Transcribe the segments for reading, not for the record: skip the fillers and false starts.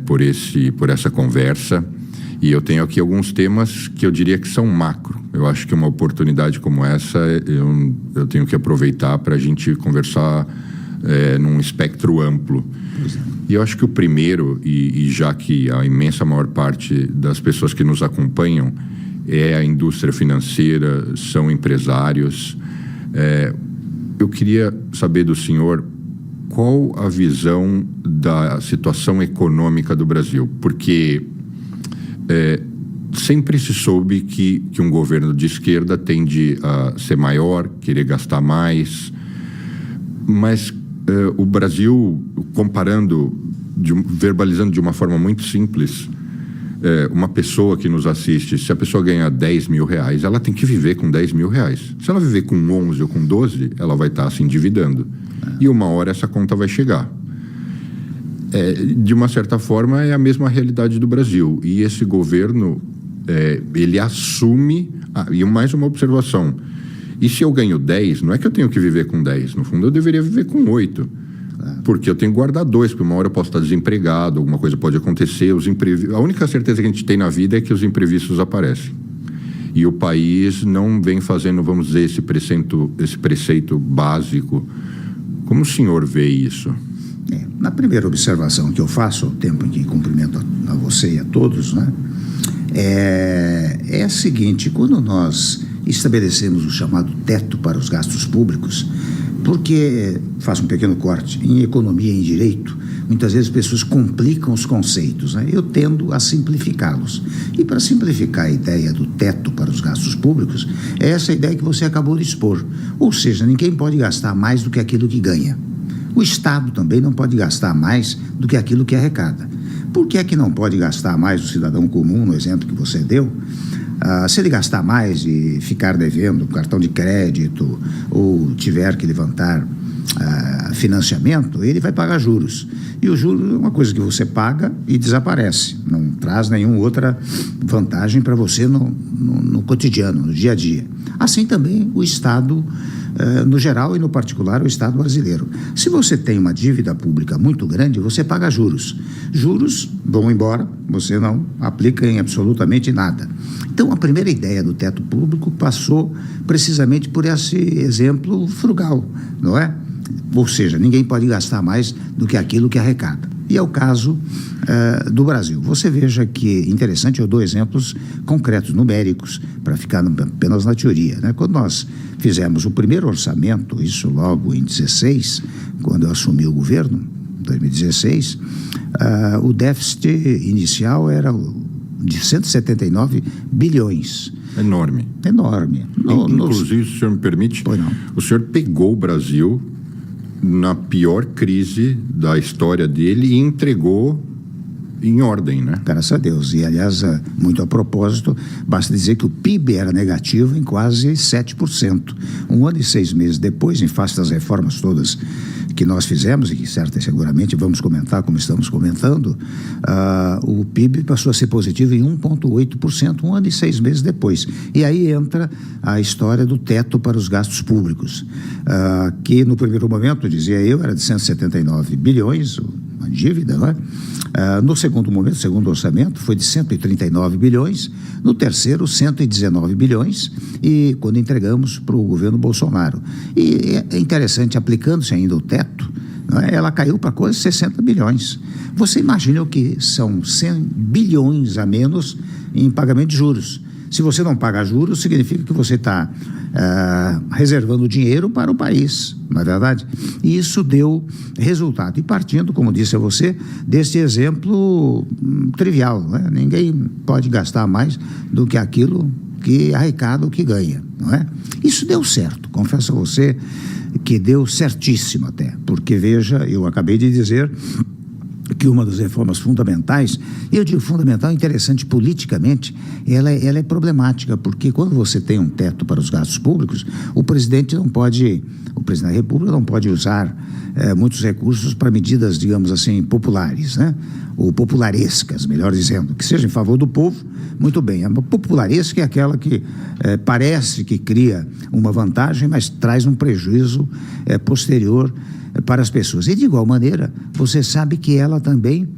por essa conversa. E eu tenho aqui alguns temas que eu diria que são macro. Eu acho que uma oportunidade como essa eu tenho que aproveitar para a gente conversar num espectro amplo. E eu acho que o primeiro, e já que a imensa maior parte das pessoas que nos acompanham é a indústria financeira, são empresários, eu queria saber do senhor qual a visão da situação econômica do Brasil, porque sempre se soube que um governo de esquerda tende a ser maior, querer gastar mais, mas o Brasil, verbalizando de uma forma muito simples, uma pessoa que nos assiste, se a pessoa ganhar 10 mil reais, ela tem que viver com 10 mil reais. Se ela viver com 11 ou com 12, ela vai estar se endividando. E uma hora essa conta vai chegar. De uma certa forma, é a mesma realidade do Brasil. E esse governo, ele assume... e mais uma observação. E se eu ganho 10, não é que eu tenho que viver com 10. No fundo, eu deveria viver com 8. Porque eu tenho que guardar 2, porque uma hora eu posso estar desempregado, alguma coisa pode acontecer. A única certeza que a gente tem na vida é que os imprevistos aparecem. E o país não vem fazendo, vamos dizer, esse preceito básico. Como o senhor vê isso? Na primeira observação que eu faço, ao tempo em que cumprimento a você e a todos, né, é a seguinte: quando nós estabelecemos o chamado teto para os gastos públicos, porque, faço um pequeno corte, em economia e em direito, muitas vezes as pessoas complicam os conceitos, né? Eu tendo a simplificá-los. E para simplificar a ideia do teto para os gastos públicos, é essa ideia que você acabou de expor. Ou seja, ninguém pode gastar mais do que aquilo que ganha. O Estado também não pode gastar mais do que aquilo que arrecada. Por que é que não pode gastar mais o cidadão comum, no exemplo que você deu? Se ele gastar mais e ficar devendo cartão de crédito ou tiver que levantar financiamento, ele vai pagar juros. E o juros é uma coisa que você paga e desaparece. Não traz nenhuma outra vantagem para você no cotidiano, no dia a dia. Assim também o Estado, no geral e no particular, o Estado brasileiro. Se você tem uma dívida pública muito grande, você paga juros. Juros vão embora, você não aplica em absolutamente nada. Então, a primeira ideia do teto público passou precisamente por esse exemplo frugal, não é? Ou seja, ninguém pode gastar mais do que aquilo que arrecada. E é o caso do Brasil. Você veja que, interessante, eu dou exemplos concretos, numéricos, para ficar apenas na teoria, né? Quando nós fizemos o primeiro orçamento, isso logo em 2016, quando eu assumi o governo, 2016, o déficit inicial era de 179 bilhões. Enorme. Enorme. Inclusive, se o senhor me permite, o senhor pegou o Brasil na pior crise da história dele e entregou em ordem, né? Graças a Deus. E, aliás, muito a propósito, basta dizer que o PIB era negativo em quase 7%. 1 ano e 6 meses depois, em face das reformas todas que nós fizemos, e que certo e seguramente vamos comentar como estamos comentando, o PIB passou a ser positivo em 1,8%, 1 ano e 6 meses depois. E aí entra a história do teto para os gastos públicos, que no primeiro momento, dizia eu, era de 179 bilhões, uma dívida, não é? No segundo momento, segundo orçamento, foi de 139 bilhões, no terceiro, 119 bilhões, e quando entregamos para o governo Bolsonaro. E é interessante, aplicando-se ainda o teto, não é? Ela caiu para quase 60 bilhões. Você imagina o que são 100 bilhões a menos em pagamento de juros. Se você não paga juros, significa que você está reservando dinheiro para o país, não é verdade? E isso deu resultado. E partindo, como disse a você, desse exemplo trivial, né? Ninguém pode gastar mais do que aquilo que arrecada ou que ganha, não é? Isso deu certo, confesso a você que deu certíssimo até, porque veja, eu acabei de dizer que uma das reformas fundamentais, eu digo fundamental, interessante politicamente, ela é problemática, porque quando você tem um teto para os gastos públicos, o presidente da República não pode usar muitos recursos para medidas, digamos assim, populares, né? Ou popularescas, melhor dizendo, que seja em favor do povo, muito bem. A popularesca é aquela que parece que cria uma vantagem, mas traz um prejuízo posterior para as pessoas. E de igual maneira, você sabe que ela também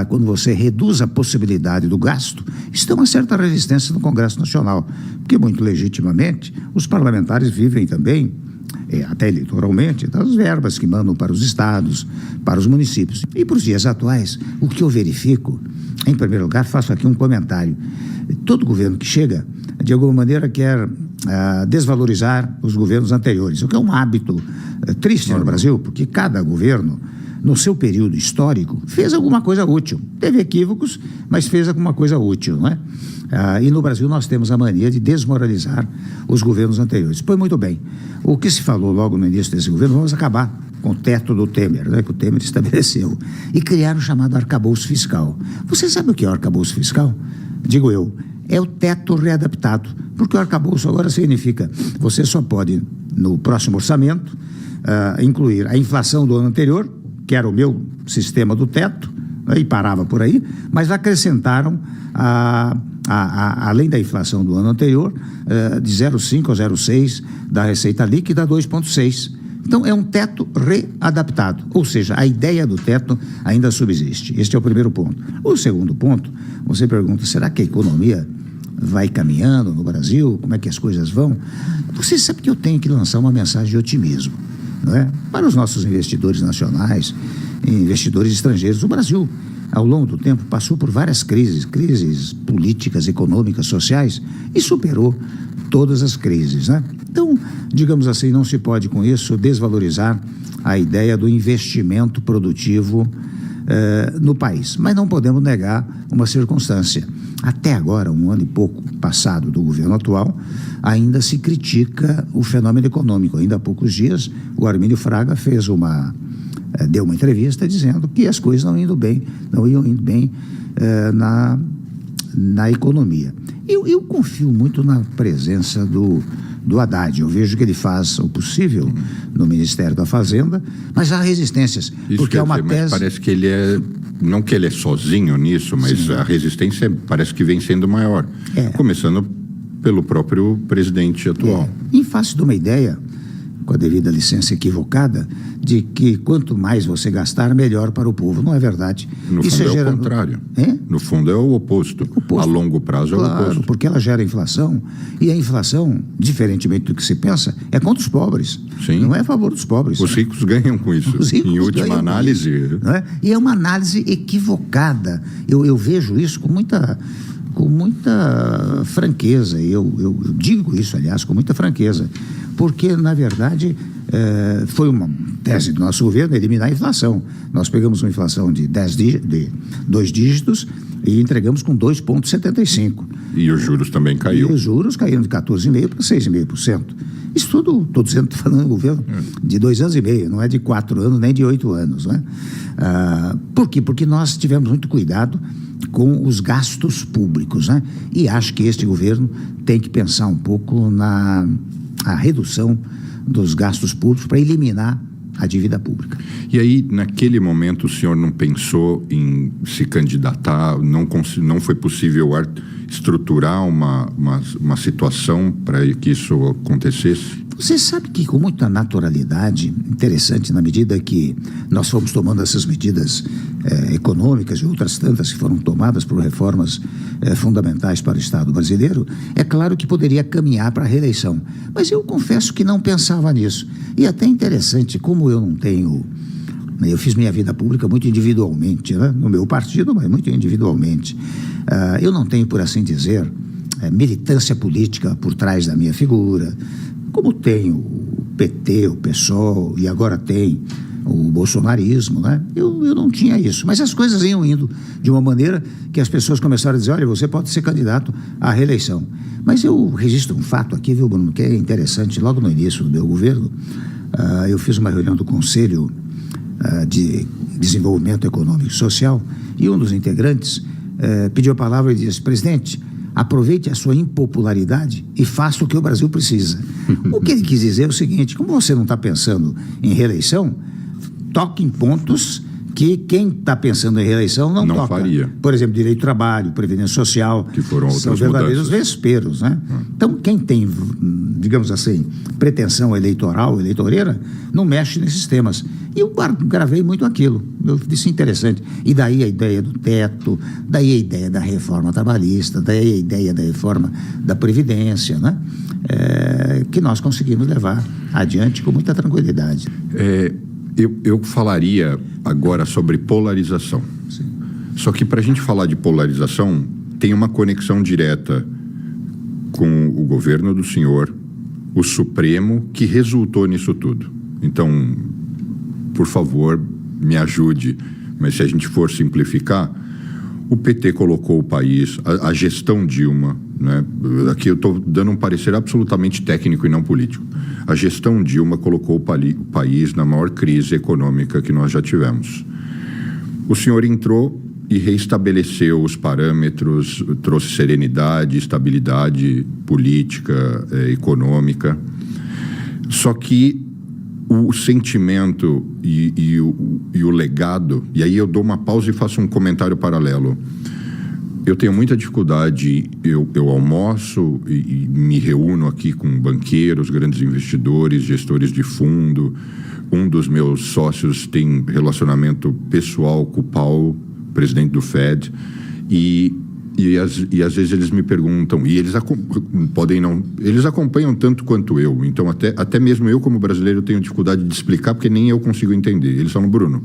quando você reduz a possibilidade do gasto, isso tem uma certa resistência no Congresso Nacional, porque muito legitimamente os parlamentares vivem também, até eleitoralmente, das verbas que mandam para os estados, para os municípios. E para os dias atuais, o que eu verifico, em primeiro lugar, faço aqui um comentário. Todo governo que chega, de alguma maneira, quer desvalorizar os governos anteriores, o que é um hábito triste no Brasil, porque cada governo, no seu período histórico, fez alguma coisa útil. Teve equívocos, mas fez alguma coisa útil, não é? E no Brasil nós temos a mania de desmoralizar os governos anteriores. Pois muito bem, o que se falou logo no início desse governo, vamos acabar com o teto do Temer, né, que o Temer estabeleceu, e criar o chamado arcabouço fiscal. Você sabe o que é o arcabouço fiscal? Digo eu, é o teto readaptado, porque o arcabouço agora significa, você só pode, no próximo orçamento, incluir a inflação do ano anterior, que era o meu sistema do teto, e parava por aí, mas acrescentaram, além da inflação do ano anterior, de 0,5 a 0,6 da receita líquida a 2,6. Então, é um teto readaptado, ou seja, a ideia do teto ainda subsiste. Este é o primeiro ponto. O segundo ponto, você pergunta, será que a economia vai caminhando no Brasil? Como é que as coisas vão? Você sabe que eu tenho que lançar uma mensagem de otimismo, não é? Para os nossos investidores nacionais, investidores estrangeiros. O Brasil, ao longo do tempo, passou por várias crises políticas, econômicas, sociais, e superou todas as crises, né? Então, digamos assim, não se pode com isso desvalorizar a ideia do investimento produtivo no país. Mas não podemos negar uma circunstância. Até agora, um ano e pouco passado do governo atual, ainda se critica o fenômeno econômico. Ainda há poucos dias, o Armínio Fraga deu uma entrevista dizendo que as coisas não iam indo bem na economia. Eu confio muito na presença do Haddad. Eu vejo que ele faz o possível no Ministério da Fazenda, mas há resistências. Isso porque é uma tese... Mas parece que ele não que ele é sozinho nisso, mas sim, a resistência parece que vem sendo maior. Começando pelo próprio presidente atual. Em face de uma ideia, com a devida licença equivocada, de que quanto mais você gastar, melhor para o povo. Não é verdade. No fundo é o contrário. No fundo é o oposto. A longo prazo é o oposto. Porque ela gera inflação, e a inflação, diferentemente do que se pensa, é contra os pobres. Sim. Não é a favor dos pobres. Os ricos ganham com isso. Em última análise. Não é? E é uma análise equivocada. Eu vejo isso com muita franqueza. Eu digo isso, aliás, com muita franqueza. Porque, na verdade, foi uma tese do nosso governo eliminar a inflação. Nós pegamos uma inflação de 2 dígitos e entregamos com 2,75. E os juros também caiu. E os juros caíram de 14,5% para 6,5%. Isso tudo, estou dizendo, falando do governo de 2 anos e meio, não é de 4 anos nem de 8 anos. Né? Por quê? Porque nós tivemos muito cuidado com os gastos públicos, né? E acho que este governo tem que pensar um pouco na redução dos gastos públicos para eliminar a dívida pública. E aí, naquele momento, o senhor não pensou em se candidatar? Não foi possível estruturar uma situação para que isso acontecesse? Você sabe que com muita naturalidade, interessante na medida que nós fomos tomando essas medidas econômicas e outras tantas que foram tomadas por reformas fundamentais para o Estado brasileiro, é claro que poderia caminhar para a reeleição. Mas eu confesso que não pensava nisso. E até interessante, como eu não tenho... Eu fiz minha vida pública muito individualmente, né? No meu partido, mas muito individualmente. Eu não tenho, por assim dizer, militância política por trás da minha figura, como tem o PT, o PSOL, e agora tem o bolsonarismo, né? Eu não tinha isso, mas as coisas iam indo de uma maneira que as pessoas começaram a dizer, olha, você pode ser candidato à reeleição. Mas eu registro um fato aqui, viu, Bruno, que é interessante. Logo no início do meu governo, eu fiz uma reunião do Conselho de Desenvolvimento Econômico e Social, e um dos integrantes pediu a palavra e disse, presidente, aproveite a sua impopularidade e faça o que o Brasil precisa. O que ele quis dizer é o seguinte, como você não está pensando em reeleição, toque em pontos que quem está pensando em reeleição não toca. Faria. Por exemplo, direito do trabalho, previdência social, que foram outras são verdadeiros mudanças. vesperos, né? Então, quem tem, digamos assim, pretensão eleitoral, eleitoreira, não mexe nesses temas. E eu gravei muito aquilo, eu disse interessante. E daí a ideia do teto, daí a ideia da reforma trabalhista, daí a ideia da reforma da Previdência, né? Que nós conseguimos levar adiante com muita tranquilidade. Eu falaria agora sobre polarização. Sim. Só que para a gente falar de polarização, tem uma conexão direta com o governo do senhor, o Supremo, que resultou nisso tudo. Então, por favor, me ajude. Mas se a gente for simplificar, o PT colocou o país, a gestão Dilma, né? Aqui eu estou dando um parecer absolutamente técnico e não político. A gestão Dilma colocou o país na maior crise econômica que nós já tivemos. O senhor entrou e reestabeleceu os parâmetros, trouxe serenidade, estabilidade política, econômica. Só que o sentimento e o legado, e aí eu dou uma pausa e faço um comentário paralelo. Eu tenho muita dificuldade, eu almoço e me reúno aqui com banqueiros, grandes investidores, gestores de fundo. Um dos meus sócios tem relacionamento pessoal com o Paulo, presidente do Fed, e às vezes eles me perguntam, e eles eles acompanham tanto quanto eu, então até mesmo eu como brasileiro tenho dificuldade de explicar, porque nem eu consigo entender. Eles falam: Bruno,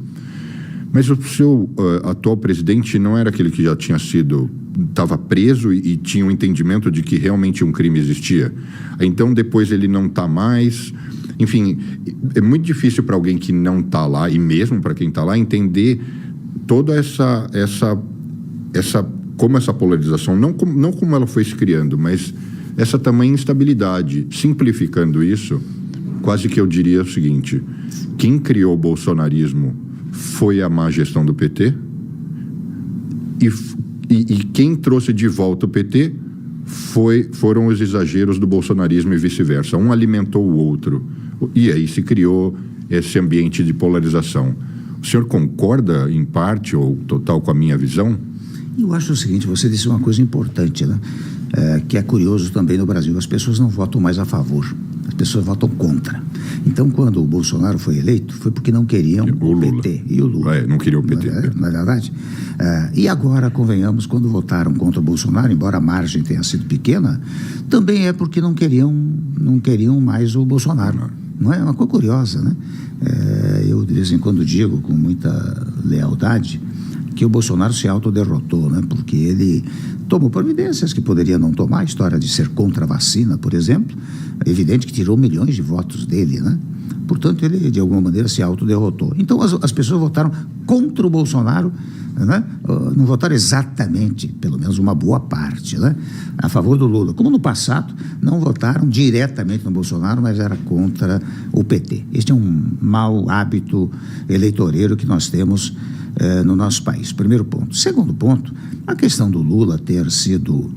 mas o seu atual presidente não era aquele que já estava preso e tinha um entendimento de que realmente um crime existia? Então depois ele não está mais. Enfim, é muito difícil para alguém que não está lá, e mesmo para quem está lá, entender toda como essa polarização, não como ela foi se criando, mas essa tamanha instabilidade. Simplificando isso, quase que eu diria o seguinte: quem criou o bolsonarismo foi a má gestão do PT, e quem trouxe de volta o PT foram os exageros do bolsonarismo e vice-versa. Um alimentou o outro, e aí se criou esse ambiente de polarização. O senhor concorda, em parte ou total, com a minha visão? Eu acho o seguinte: você disse uma coisa importante, né? Que é curioso também no Brasil. As pessoas não votam mais a favor, as pessoas votam contra. Então, quando o Bolsonaro foi eleito, foi porque não queriam o PT e o Lula. Não queriam o PT. Não é verdade? E agora, convenhamos, quando votaram contra o Bolsonaro, embora a margem tenha sido pequena, também é porque não queriam mais o Bolsonaro. Não é uma coisa curiosa, né? Eu, de vez em quando, digo com muita lealdade que o Bolsonaro se autoderrotou, né? Porque ele tomou providências que poderia não tomar, a história de ser contra a vacina, por exemplo. É evidente que tirou milhões de votos dele, né? Portanto, ele, de alguma maneira, se autoderrotou. Então, as pessoas votaram contra o Bolsonaro, né? Não votaram exatamente, pelo menos uma boa parte, né? A favor do Lula. Como no passado, não votaram diretamente no Bolsonaro, mas era contra o PT. Este é um mau hábito eleitoreiro que nós temos no nosso país. Primeiro ponto. Segundo ponto, a questão do Lula ter sido...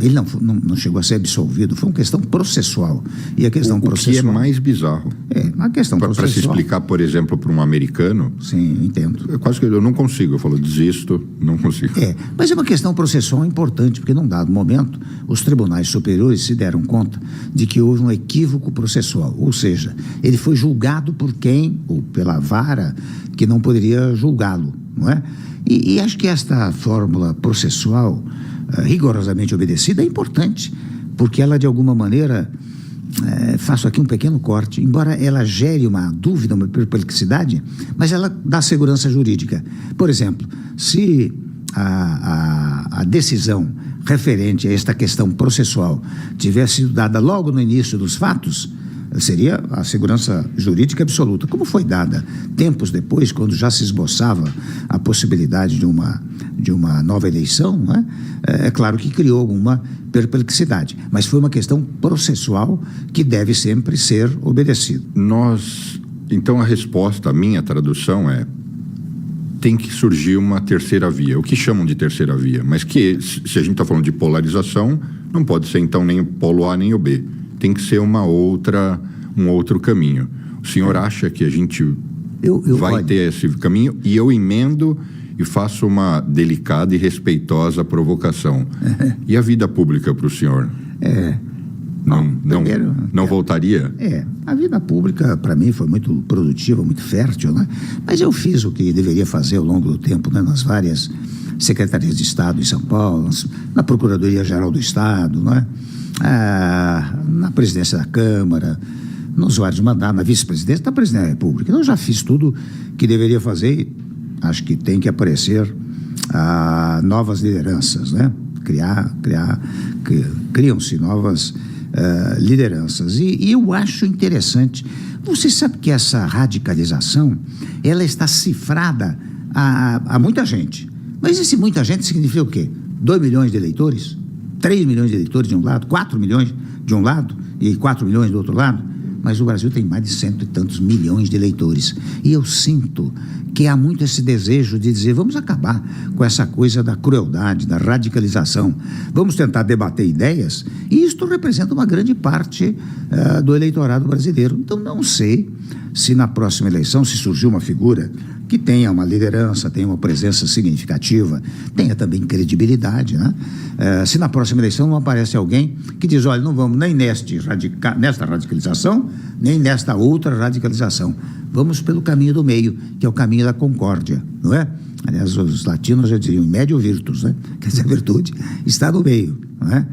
ele não chegou a ser absolvido, foi uma questão processual. E a questão processual... O que é mais bizarro. A questão processual... Para se explicar, por exemplo, para um americano... Sim, entendo. Quase que eu não consigo. Eu falo, desisto, não consigo. Mas é uma questão processual importante, porque num dado momento, os tribunais superiores se deram conta de que houve um equívoco processual. Ou seja, ele foi julgado por quem, ou pela vara, que não poderia julgá-lo, não é? E acho que esta fórmula processual rigorosamente obedecida é importante, porque ela, de alguma maneira, faço aqui um pequeno corte, embora ela gere uma dúvida, uma perplexidade, mas ela dá segurança jurídica. Por exemplo, se a decisão referente a esta questão processual tivesse sido dada logo no início dos fatos, seria a segurança jurídica absoluta, como foi dada tempos depois, quando já se esboçava a possibilidade de uma nova eleição, né? É claro que criou alguma perplexidade, mas foi uma questão processual que deve sempre ser obedecida. Então a resposta, a minha tradução tem que surgir uma terceira via, o que chamam de terceira via, mas que, se a gente está falando de polarização, não pode ser então nem o polo A nem o B. Tem que ser um outro caminho. O senhor acha que a gente vai ter esse caminho, e eu emendo e faço uma delicada e respeitosa provocação. E a vida pública para o senhor? Não voltaria? A vida pública, para mim, foi muito produtiva, muito fértil, né? Mas eu fiz o que deveria fazer ao longo do tempo, né? Nas várias secretarias de Estado em São Paulo, na Procuradoria-Geral do Estado, né? Na presidência da Câmara, nos vários mandatos, na vice-presidência da Presidência da República. Então, eu já fiz tudo que deveria fazer e acho que tem que aparecer novas lideranças, né? Criam-se novas lideranças. E eu acho interessante. Você sabe que essa radicalização, ela está cifrada a muita gente. Mas esse muita gente significa o quê? 2 milhões de eleitores? 3 milhões de eleitores de um lado? 4 milhões de um lado? E 4 milhões do outro lado? Mas o Brasil tem mais de 100 e tantos milhões de eleitores. E eu sinto que há muito esse desejo de dizer, vamos acabar com essa coisa da crueldade, da radicalização. Vamos tentar debater ideias, e isto representa uma grande parte do eleitorado brasileiro. Então, não sei se na próxima eleição, se surgir uma figura que tenha uma liderança, tenha uma presença significativa, tenha também credibilidade, né? Se na próxima eleição não aparece alguém que diz, olha, não vamos nem nesta radicalização, nem nesta outra radicalização. Vamos pelo caminho do meio, que é o caminho da concórdia, não é? Aliás, os latinos já diziam, médio virtus, né? Quer dizer, a virtude está no meio, não é?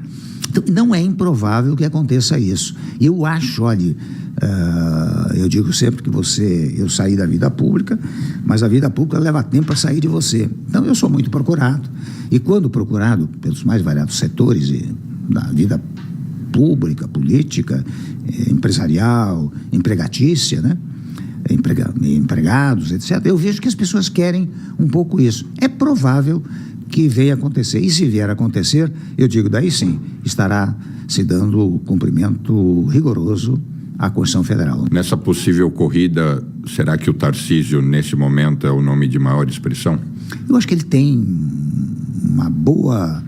Então, não é improvável que aconteça isso. Eu acho, olha, eu digo sempre que eu saí da vida pública, mas a vida pública leva tempo para sair de você. Então, eu sou muito procurado. E quando procurado pelos mais variados setores da vida pública, política, empresarial, empregatícia, né? Empregados, etc., eu vejo que as pessoas querem um pouco isso. É provável que venha acontecer. E se vier a acontecer, eu digo, daí sim, estará se dando cumprimento rigoroso à Constituição Federal. Nessa possível corrida, será que o Tarcísio, nesse momento, é o nome de maior expressão? Eu acho que ele tem uma boa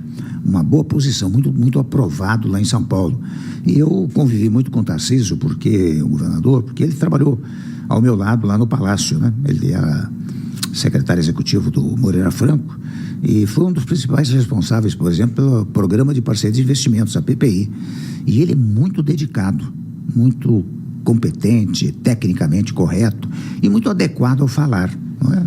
posição, muito aprovado lá em São Paulo. E eu convivi muito com o Tarcísio, o governador, porque ele trabalhou ao meu lado lá no Palácio, né? Ele era secretário executivo do Moreira Franco e foi um dos principais responsáveis, por exemplo, pelo Programa de Parceria de Investimentos, a PPI. E ele é muito dedicado, muito competente, tecnicamente correto e muito adequado ao falar.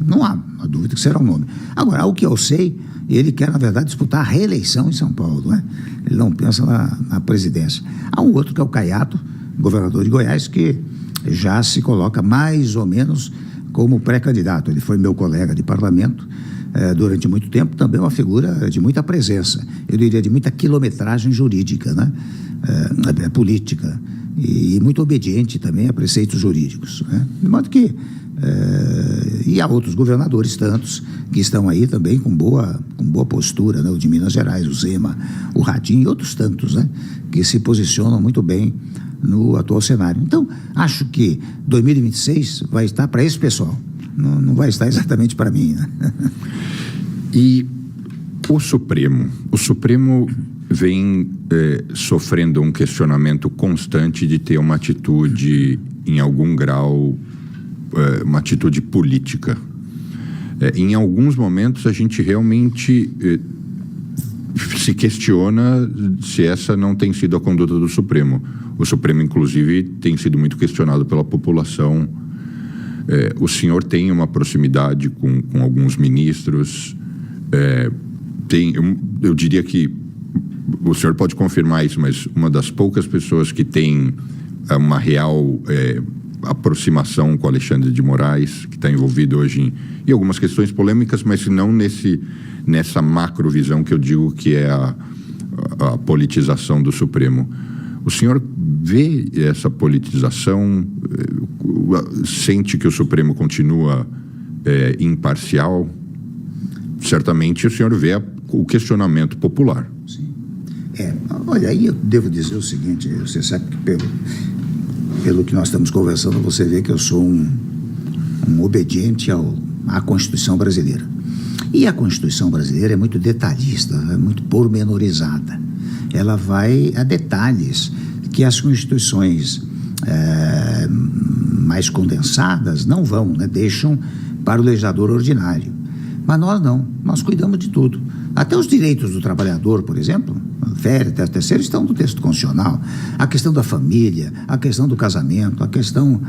Não há uma dúvida que será o nome. Agora, ao que eu sei, ele quer, na verdade, disputar a reeleição em São Paulo, né? Ele não pensa na presidência. Há um outro que é o Caiado, governador de Goiás, que já se coloca mais ou menos como pré-candidato. Ele foi meu colega de parlamento durante muito tempo, também uma figura de muita presença, eu diria de muita quilometragem jurídica, né? Política, e muito obediente também a preceitos jurídicos, né? De modo que e há outros governadores, tantos, que estão aí também com boa postura, né? O de Minas Gerais, o Zema, o Radinho e outros tantos, né? Que se posicionam muito bem no atual cenário. Então, acho que 2026 vai estar para esse pessoal, não vai estar exatamente para mim, né? E o Supremo vem sofrendo um questionamento constante de ter uma atitude, em algum grau, uma atitude política. Em alguns momentos a gente realmente se questiona se essa não tem sido a conduta do Supremo. O Supremo, inclusive, tem sido muito questionado pela população. O senhor tem uma proximidade com alguns ministros. Eu diria que o senhor pode confirmar isso, mas uma das poucas pessoas que tem uma real aproximação com Alexandre de Moraes, que está envolvido hoje em algumas questões polêmicas, mas não nessa macrovisão que eu digo que é a politização do Supremo. O senhor vê essa politização, sente que o Supremo continua imparcial? Certamente o senhor vê o questionamento popular. Sim. Olha, aí eu devo dizer o seguinte, você sabe que pelo que nós estamos conversando, você vê que eu sou um obediente à Constituição brasileira. E a Constituição brasileira é muito detalhista, é muito pormenorizada. Ela vai a detalhes que as constituições mais condensadas, não vão, né? Deixam para o legislador ordinário. Mas nós não, nós cuidamos de tudo. Até os direitos do trabalhador, por exemplo, férias, 13º, estão no texto constitucional. A questão da família, a questão do casamento, a questão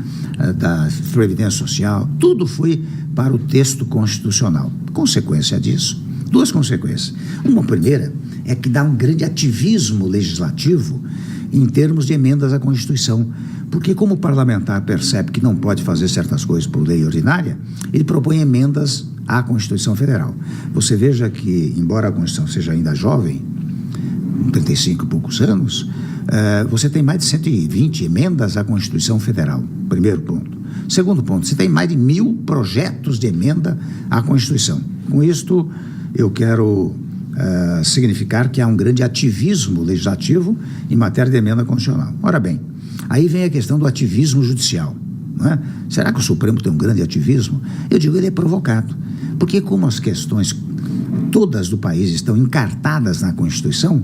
da previdência social, tudo foi para o texto constitucional. Consequência disso, duas consequências. Uma primeira é que dá um grande ativismo legislativo em termos de emendas à Constituição, porque como o parlamentar percebe que não pode fazer certas coisas por lei ordinária, ele propõe emendas à Constituição Federal. Você veja que, embora a Constituição seja ainda jovem, 35 e poucos anos, você tem mais de 120 emendas à Constituição Federal, primeiro ponto. Segundo ponto, você tem mais de 1.000 projetos de emenda à Constituição. Com isto, eu quero significar que há um grande ativismo legislativo em matéria de emenda constitucional. Ora bem, aí vem a questão do ativismo judicial. Não é? Será que o Supremo tem um grande ativismo? Eu digo, ele é provocado. Porque como as questões todas do país estão encartadas na Constituição,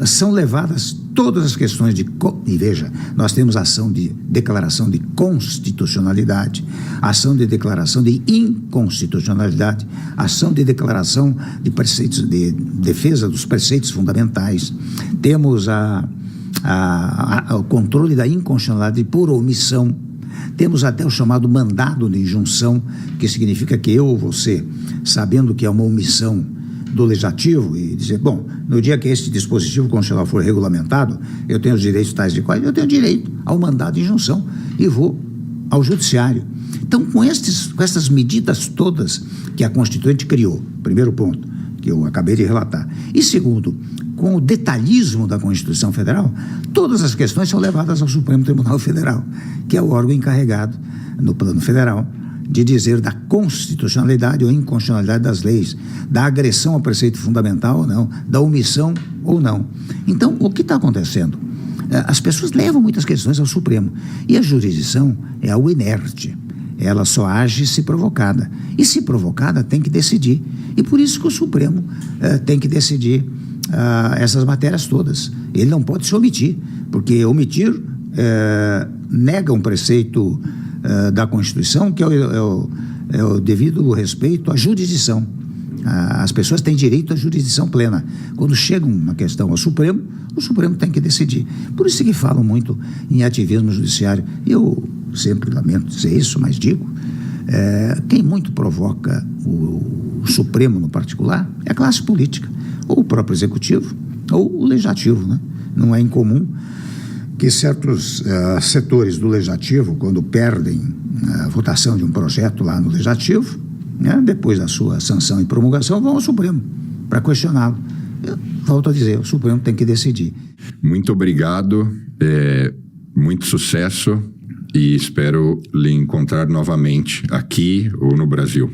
são levadas todas as questões de... E veja, nós temos ação de declaração de constitucionalidade, ação de declaração de inconstitucionalidade, ação de declaração de preceitos, de defesa dos preceitos fundamentais. Temos o controle da inconstitucionalidade por omissão. Temos até o chamado mandado de injunção, que significa que eu ou você, sabendo que é uma omissão do legislativo, e dizer, bom, no dia que este dispositivo constitucional for regulamentado, eu tenho os direitos tais e quais, eu tenho direito ao mandado de injunção e vou ao judiciário. Então, com essas medidas todas que a Constituinte criou, primeiro ponto, que eu acabei de relatar, e segundo, com o detalhismo da Constituição Federal, todas as questões são levadas ao Supremo Tribunal Federal, que é o órgão encarregado, no plano federal, de dizer da constitucionalidade ou inconstitucionalidade das leis, da agressão ao preceito fundamental ou não, da omissão ou não. Então, o que está acontecendo? As pessoas levam muitas questões ao Supremo, e a jurisdição é algo inerte. Ela só age se provocada. E se provocada, tem que decidir. E por isso que o Supremo tem que decidir essas matérias todas. Ele não pode se omitir, porque omitir nega um preceito da Constituição, que é o devido respeito à jurisdição. As pessoas têm direito à jurisdição plena. Quando chega uma questão ao Supremo, o Supremo tem que decidir. Por isso que falam muito em ativismo judiciário. Eu sempre lamento dizer isso, mas digo, quem muito provoca o Supremo no particular é a classe política, ou o próprio Executivo, ou o Legislativo, né? Não é incomum que certos setores do Legislativo, quando perdem a votação de um projeto lá no Legislativo, né, depois da sua sanção e promulgação, vão ao Supremo para questioná-lo. Eu volto a dizer, o Supremo tem que decidir. Muito obrigado, muito sucesso e espero lhe encontrar novamente aqui ou no Brasil.